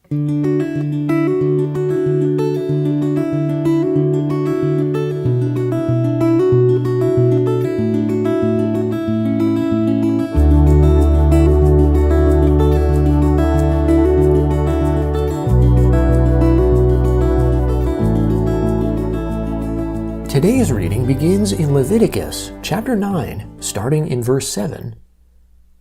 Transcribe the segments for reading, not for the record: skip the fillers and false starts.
Today's reading begins in Leviticus chapter 9, starting in verse 7.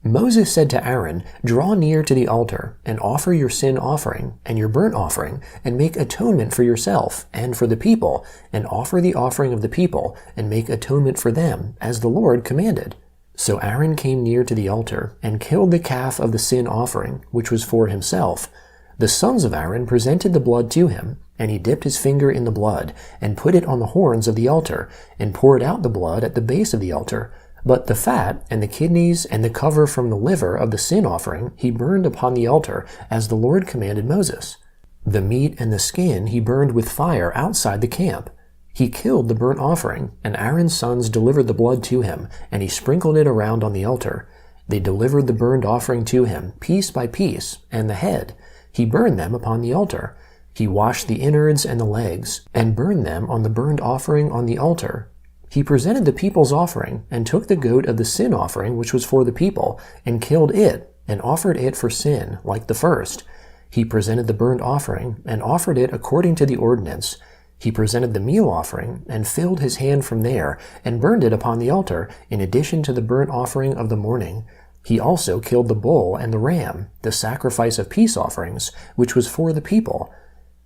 Moses said to Aaron, "Draw near to the altar, and offer your sin offering, and your burnt offering, and make atonement for yourself, and for the people, and offer the offering of the people, and make atonement for them, as the Lord commanded." So Aaron came near to the altar, and killed the calf of the sin offering, which was for himself. The sons of Aaron presented the blood to him, and he dipped his finger in the blood, and put it on the horns of the altar, and poured out the blood at the base of the altar. But the fat, and the kidneys, and the cover from the liver of the sin offering he burned upon the altar, as the Lord commanded Moses. The meat and the skin he burned with fire outside the camp. He killed the burnt offering, and Aaron's sons delivered the blood to him, and he sprinkled it around on the altar. They delivered the burnt offering to him, piece by piece, and the head. He burned them upon the altar. He washed the innards and the legs, and burned them on the burnt offering on the altar. He presented the people's offering, and took the goat of the sin offering which was for the people, and killed it, and offered it for sin, like the first. He presented the burnt offering, and offered it according to the ordinance. He presented the meal offering, and filled his hand from there, and burned it upon the altar, in addition to the burnt offering of the morning. He also killed the bull and the ram, the sacrifice of peace offerings, which was for the people.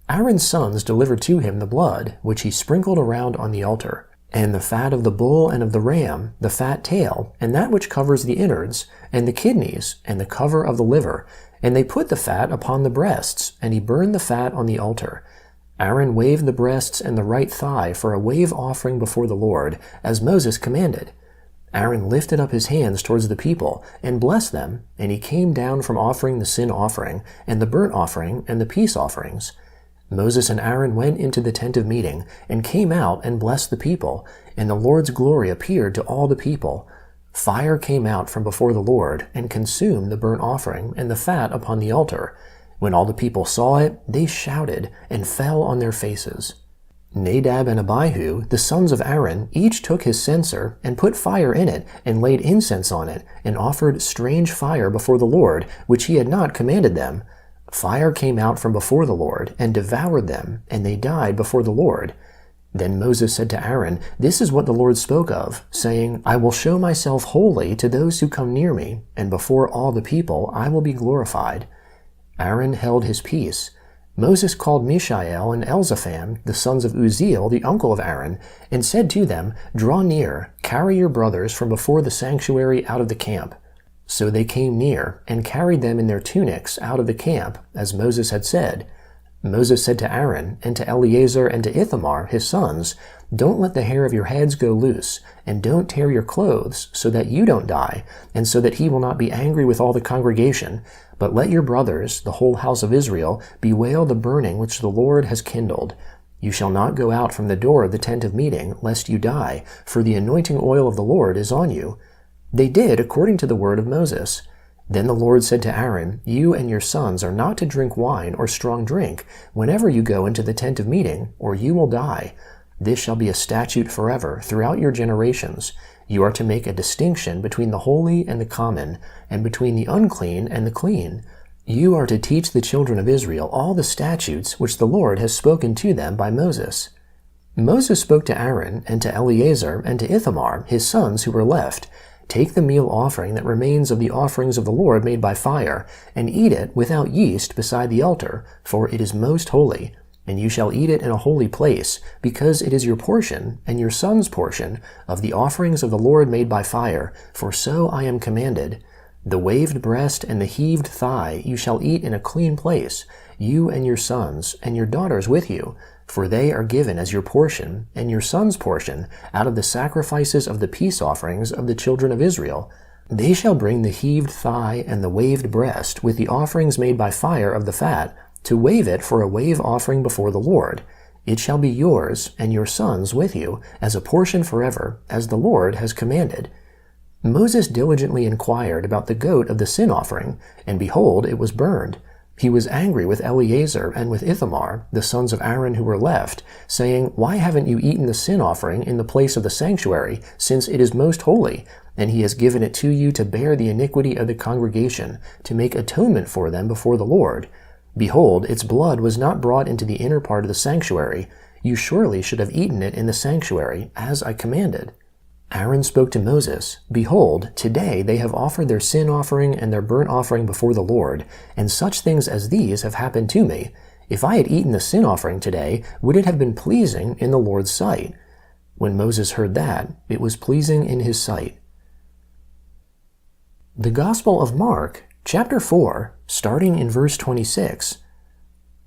Aaron's sons delivered to him the blood, which he sprinkled around on the altar, and the fat of the bull and of the ram, the fat tail, and that which covers the innards, and the kidneys, and the cover of the liver. And they put the fat upon the breasts, and he burned the fat on the altar. Aaron waved the breasts and the right thigh for a wave offering before the Lord, as Moses commanded. Aaron lifted up his hands towards the people, and blessed them, and he came down from offering the sin offering, and the burnt offering, and the peace offerings. Moses and Aaron went into the tent of meeting, and came out and blessed the people, and the Lord's glory appeared to all the people. Fire came out from before the Lord, and consumed the burnt offering and the fat upon the altar. When all the people saw it, they shouted, and fell on their faces. Nadab and Abihu, the sons of Aaron, each took his censer, and put fire in it, and laid incense on it, and offered strange fire before the Lord, which he had not commanded them. Fire came out from before the Lord, and devoured them, and they died before the Lord. Then Moses said to Aaron, "This is what the Lord spoke of, saying, I will show myself holy to those who come near me, and before all the people I will be glorified." Aaron held his peace. Moses called Mishael and Elzaphan, the sons of Uzziel, the uncle of Aaron, and said to them, "Draw near, carry your brothers from before the sanctuary out of the camp." So they came near, and carried them in their tunics out of the camp, as Moses had said. Moses said to Aaron, and to Eleazar and to Ithamar, his sons, "Don't let the hair of your heads go loose, and don't tear your clothes, so that you don't die, and so that he will not be angry with all the congregation. But let your brothers, the whole house of Israel, bewail the burning which the Lord has kindled. You shall not go out from the door of the tent of meeting, lest you die, for the anointing oil of the Lord is on you." They did according to the word of Moses. Then the Lord said to Aaron, "You and your sons are not to drink wine or strong drink whenever you go into the tent of meeting, or you will die. This shall be a statute forever throughout your generations. You are to make a distinction between the holy and the common, and between the unclean and the clean. You are to teach the children of Israel all the statutes which the Lord has spoken to them by Moses." Moses spoke to Aaron, and to Eleazar, and to Ithamar, his sons who were left, "Take the meal offering that remains of the offerings of the Lord made by fire, and eat it without yeast beside the altar, for it is most holy. And you shall eat it in a holy place, because it is your portion, and your son's portion, of the offerings of the Lord made by fire, for so I am commanded. The waved breast and the heaved thigh you shall eat in a clean place, you and your sons, and your daughters with you, for they are given as your portion, and your son's portion, out of the sacrifices of the peace offerings of the children of Israel. They shall bring the heaved thigh and the waved breast with the offerings made by fire of the fat, to wave it for a wave offering before the Lord. It shall be yours and your sons with you, as a portion forever, as the Lord has commanded." Moses diligently inquired about the goat of the sin offering, and behold, it was burned. He was angry with Eleazar and with Ithamar, the sons of Aaron who were left, saying, "Why haven't you eaten the sin offering in the place of the sanctuary, since it is most holy? And he has given it to you to bear the iniquity of the congregation, to make atonement for them before the Lord. Behold, its blood was not brought into the inner part of the sanctuary. You surely should have eaten it in the sanctuary, as I commanded." Aaron spoke to Moses, "Behold, today they have offered their sin offering and their burnt offering before the Lord, and such things as these have happened to me. If I had eaten the sin offering today, would it have been pleasing in the Lord's sight?" When Moses heard that, it was pleasing in his sight. The Gospel of Mark, chapter 4, starting in verse 26.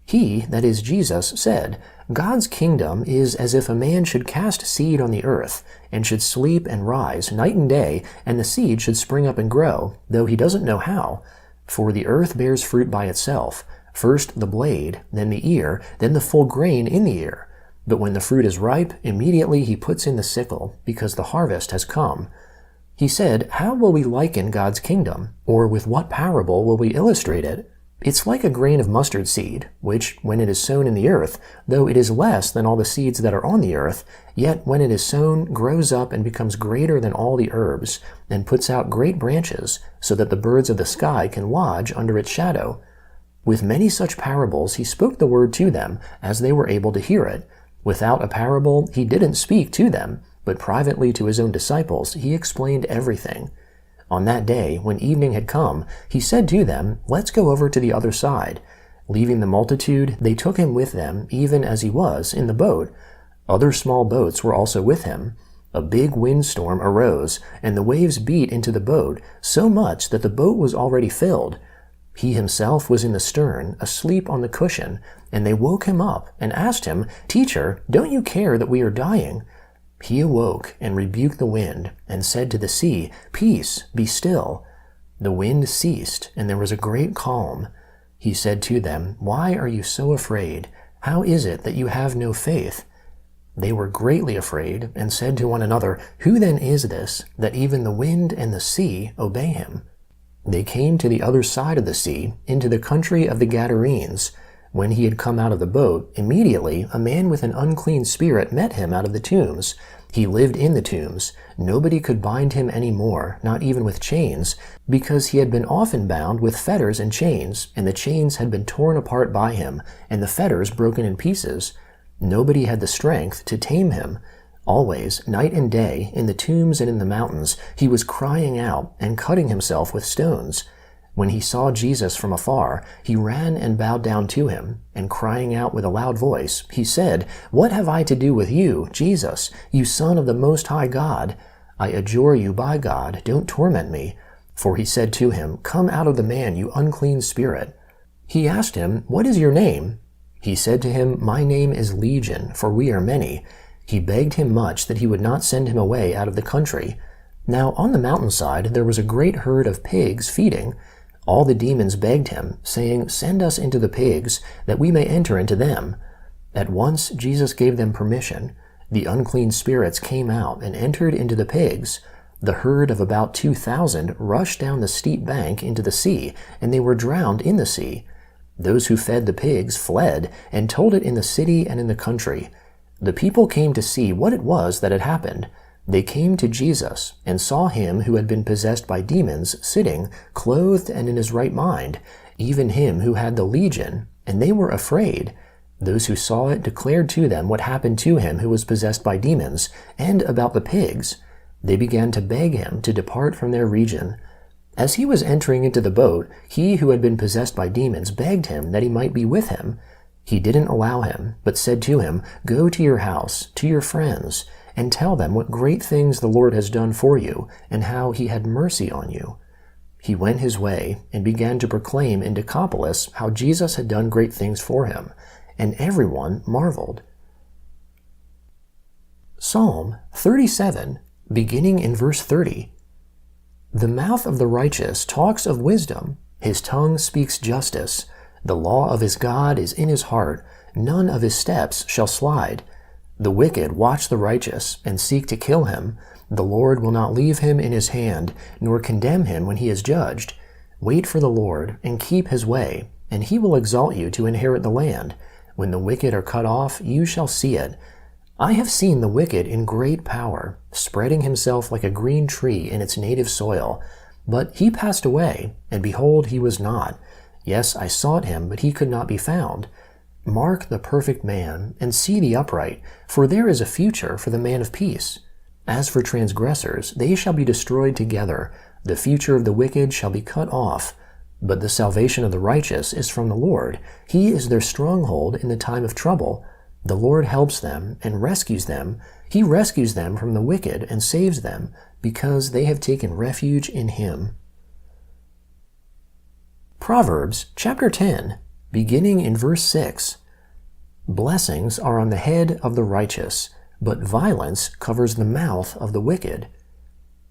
He, that is Jesus, said, "God's kingdom is as if a man should cast seed on the earth, and should sleep and rise night and day, and the seed should spring up and grow, though he doesn't know how. For the earth bears fruit by itself, first the blade, then the ear, then the full grain in the ear. But when the fruit is ripe, immediately he puts in the sickle, because the harvest has come." He said, "How will we liken God's kingdom? Or with what parable will we illustrate it? It's like a grain of mustard seed, which, when it is sown in the earth, though it is less than all the seeds that are on the earth, yet when it is sown, grows up and becomes greater than all the herbs, and puts out great branches, so that the birds of the sky can lodge under its shadow." With many such parables he spoke the word to them, as they were able to hear it. Without a parable he didn't speak to them, but privately to his own disciples he explained everything. On that day, when evening had come, he said to them, "Let's go over to the other side." Leaving the multitude, they took him with them, even as he was, in the boat. Other small boats were also with him. A big windstorm arose, and the waves beat into the boat, so much that the boat was already filled. He himself was in the stern, asleep on the cushion, and they woke him up and asked him, "Teacher, don't you care that we are dying?" He awoke and rebuked the wind, and said to the sea, "Peace, be still." The wind ceased, and there was a great calm. He said to them, "Why are you so afraid? How is it that you have no faith?" They were greatly afraid, and said to one another, "Who then is this, that even the wind and the sea obey him?" They came to the other side of the sea, into the country of the Gadarenes. When he had come out of the boat, immediately a man with an unclean spirit met him out of the tombs. He lived in the tombs. Nobody could bind him any more, not even with chains, because he had been often bound with fetters and chains, and the chains had been torn apart by him, and the fetters broken in pieces. Nobody had the strength to tame him. Always, night and day, in the tombs and in the mountains, he was crying out and cutting himself with stones. When he saw Jesus from afar, he ran and bowed down to him, and crying out with a loud voice, he said, "What have I to do with you, Jesus, you Son of the Most High God? I adjure you by God, don't torment me." For he said to him, "Come out of the man, you unclean spirit." He asked him, "What is your name?" He said to him, "My name is Legion, for we are many." He begged him much that he would not send him away out of the country. Now on the mountainside there was a great herd of pigs feeding. All the demons begged him, saying, "Send us into the pigs, that we may enter into them." At once Jesus gave them permission. The unclean spirits came out and entered into the pigs. The herd of about 2,000 rushed down the steep bank into the sea, and they were drowned in the sea. Those who fed the pigs fled and told it in the city and in the country. The people came to see what it was that had happened. They came to Jesus and saw him who had been possessed by demons sitting, clothed and in his right mind, even him who had the legion, and they were afraid. Those who saw it declared to them what happened to him who was possessed by demons, and about the pigs. They began to beg him to depart from their region. As he was entering into the boat, he who had been possessed by demons begged him that he might be with him. He didn't allow him, but said to him, "Go to your house, to your friends, and tell them what great things the Lord has done for you, and how he had mercy on you." He went his way and began to proclaim in Decapolis how Jesus had done great things for him, and everyone marveled. Psalm 37, beginning in verse 30. The mouth of the righteous talks of wisdom, his tongue speaks justice. The law of his God is in his heart, none of his steps shall slide. The wicked watch the righteous, and seek to kill him. The Lord will not leave him in his hand, nor condemn him when he is judged. Wait for the Lord, and keep his way, and he will exalt you to inherit the land. When the wicked are cut off, you shall see it. I have seen the wicked in great power, spreading himself like a green tree in its native soil. But he passed away, and behold, he was not. Yes, I sought him, but he could not be found. Mark the perfect man, and see the upright, for there is a future for the man of peace. As for transgressors, they shall be destroyed together. The future of the wicked shall be cut off. But the salvation of the righteous is from the Lord. He is their stronghold in the time of trouble. The Lord helps them and rescues them. He rescues them from the wicked and saves them, because they have taken refuge in him. Proverbs chapter 10, beginning in verse 6. Blessings are on the head of the righteous, but violence covers the mouth of the wicked.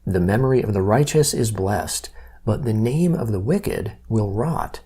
The memory of the righteous is blessed, but the name of the wicked will rot.